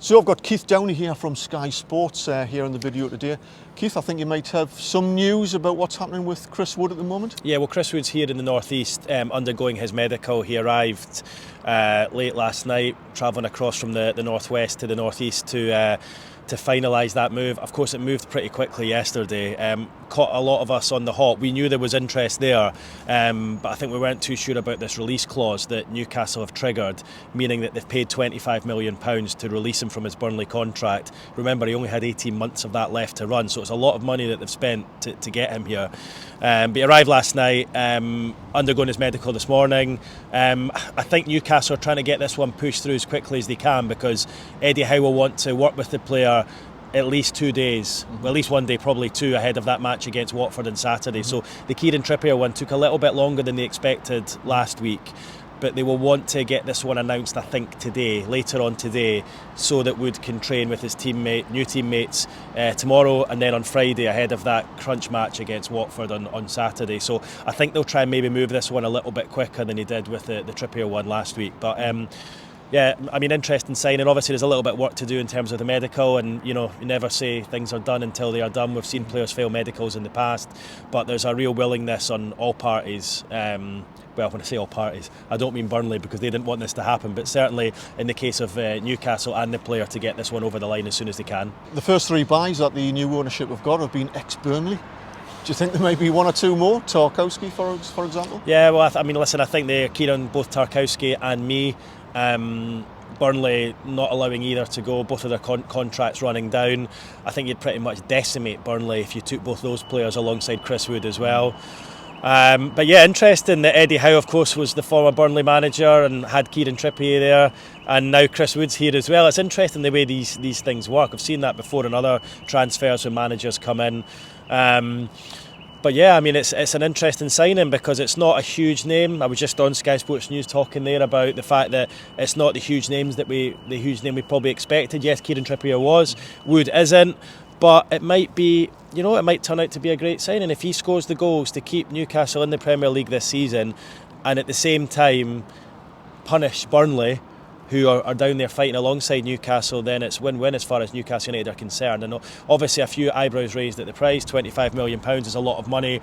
So I've got Keith Downie here from Sky Sports here in the video today. Keith, I think you might have some news about what's happening with Chris Wood at the moment. Yeah, well, Chris Wood's here in the northeast undergoing his medical. He arrived late last night, travelling across from the northwest to the northeast to finalise that move. Of course, it moved pretty quickly yesterday. Caught a lot of us on the hop. We knew there was interest there, but I think we weren't too sure about this release clause that Newcastle have triggered, meaning that they've paid £25 million to release him from his Burnley contract. Remember, he only had 18 months of that left to run, so it's a lot of money that they've spent to get him here. But he arrived last night, undergoing his medical this morning. I think Newcastle are trying to get this one pushed through as quickly as they can, because Eddie Howe will want to work with the player at least 2 days, well, at least one day, probably two, ahead of that match against Watford on Saturday. So the Kieran Trippier one took a little bit longer than they expected last week, but they will want to get this one announced, I think, later on today, so that Wood can train with his new teammates tomorrow, and then on Friday ahead of that crunch match against Watford on Saturday. So I think they'll try and maybe move this one a little bit quicker than he did with the Trippier one last week. But yeah, I mean, interesting signing. Obviously, there's a little bit of work to do in terms of the medical, and you never say things are done until they are done. We've seen players fail medicals in the past, but there's a real willingness on all parties. Well, when I say all parties, I don't mean Burnley, because they didn't want this to happen, but certainly in the case of Newcastle and the player, to get this one over the line as soon as they can. The first three buys that the new ownership have got have been ex-Burnley. Do you think there may be one or two more? Tarkowski, for example? Yeah, well, I mean, listen, I think they're keen on both Tarkowski and me. Burnley not allowing either to go, both of their contracts running down. I think you'd pretty much decimate Burnley if you took both those players alongside Chris Wood as well. But yeah, interesting that Eddie Howe, of course, was the former Burnley manager and had Kieran Trippier there, and now Chris Wood's here as well. It's interesting the way these things work. I've seen that before in other transfers when managers come in. But yeah, I mean, it's an interesting signing because it's not a huge name. I was just on Sky Sports News talking there about the fact that it's not the huge name we probably expected. Yes, Kieran Trippier was, Wood isn't, but it might be, it might turn out to be a great signing if he scores the goals to keep Newcastle in the Premier League this season, and at the same time punish Burnley, who are down there fighting alongside Newcastle. Then it's win-win as far as Newcastle United are concerned. And obviously a few eyebrows raised at the price. £25 million is a lot of money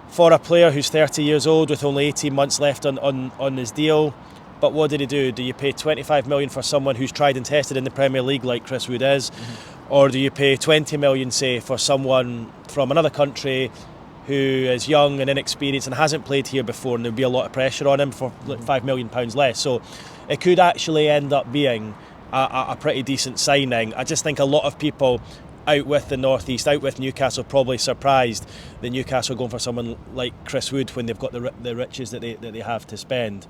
for a player who's 30 years old with only 18 months left on his deal. But what did he do? Do you pay £25 million for someone who's tried and tested in the Premier League like Chris Wood is? Mm-hmm. Or do you pay £20 million, say, for someone from another country who is young and inexperienced and hasn't played here before, and there'll be a lot of pressure on him for £5 million less? So it could actually end up being a pretty decent signing. I just think a lot of people out with the North East, out with Newcastle, probably surprised that Newcastle are going for someone like Chris Wood when they've got the riches that they have to spend.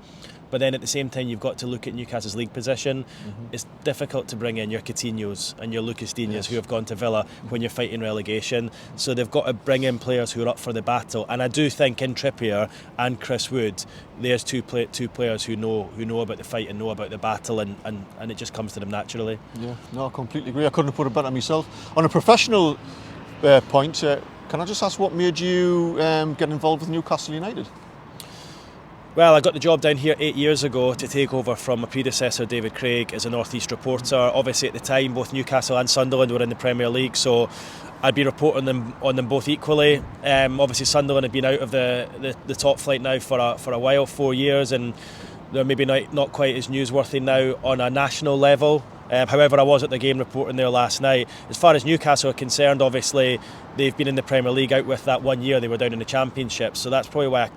But then at the same time, you've got to look at Newcastle's league position. Mm-hmm. It's difficult to bring in your Coutinhos and your Lucas Diñas, who have gone to Villa when you're fighting relegation. So they've got to bring in players who are up for the battle. And I do think in Trippier and Chris Wood, there's two players who know about the fight and know about the battle, and it just comes to them naturally. Yeah, no, I completely agree. I couldn't have put it better myself. On a professional point, can I just ask what made you get involved with Newcastle United? Well, I got the job down here 8 years ago to take over from my predecessor David Craig as a North East reporter. Obviously at the time both Newcastle and Sunderland were in the Premier League, so I'd be reporting on them both equally. Obviously Sunderland had been out of the top flight now for a while, 4 years, and they're maybe not quite as newsworthy now on a national level. However, I was at the game reporting there last night. As far as Newcastle are concerned, obviously they've been in the Premier League out with that 1 year they were down in the Championship, so that's probably why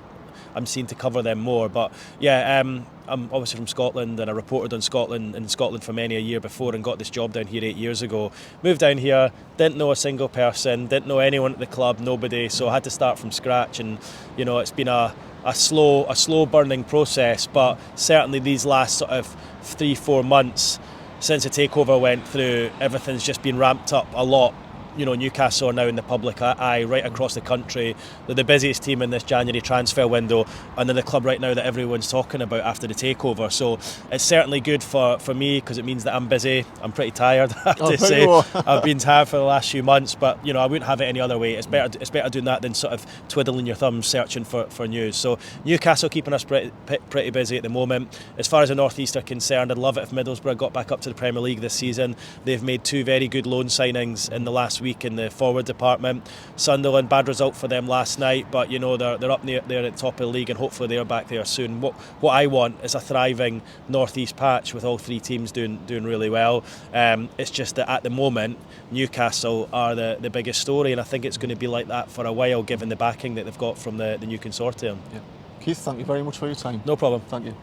I'm seen to cover them more. But yeah, I'm obviously from Scotland, and I reported on Scotland in Scotland for many a year before, and got this job down here 8 years ago. Moved down here, didn't know a single person, didn't know anyone at the club, nobody, so I had to start from scratch. And it's been a slow burning process, but certainly these last sort of 3-4 months since the takeover went through, everything's just been ramped up a lot Newcastle are now in the public eye right across the country. They're the busiest team in this January transfer window, and they're the club right now that everyone's talking about after the takeover. So it's certainly good for me, because it means that I'm busy. I'm pretty tired, I have to say. I've been tired for the last few months, but I wouldn't have it any other way. It's better doing that than sort of twiddling your thumbs searching for news. So Newcastle keeping us pretty busy at the moment. As far as the North East are concerned, I'd love it if Middlesbrough got back up to the Premier League this season. They've made 2 very good loan signings in the last week in the forward department. Sunderland, bad result for them last night, but they're up there at the top of the league, and hopefully they're back there soon. What I want is a thriving North East patch with all 3 teams doing really well. It's just that at the moment Newcastle are the biggest story, and I think it's going to be like that for a while, given the backing that they've got from the new consortium. Yeah. Keith, thank you very much for your time. No problem. Thank you.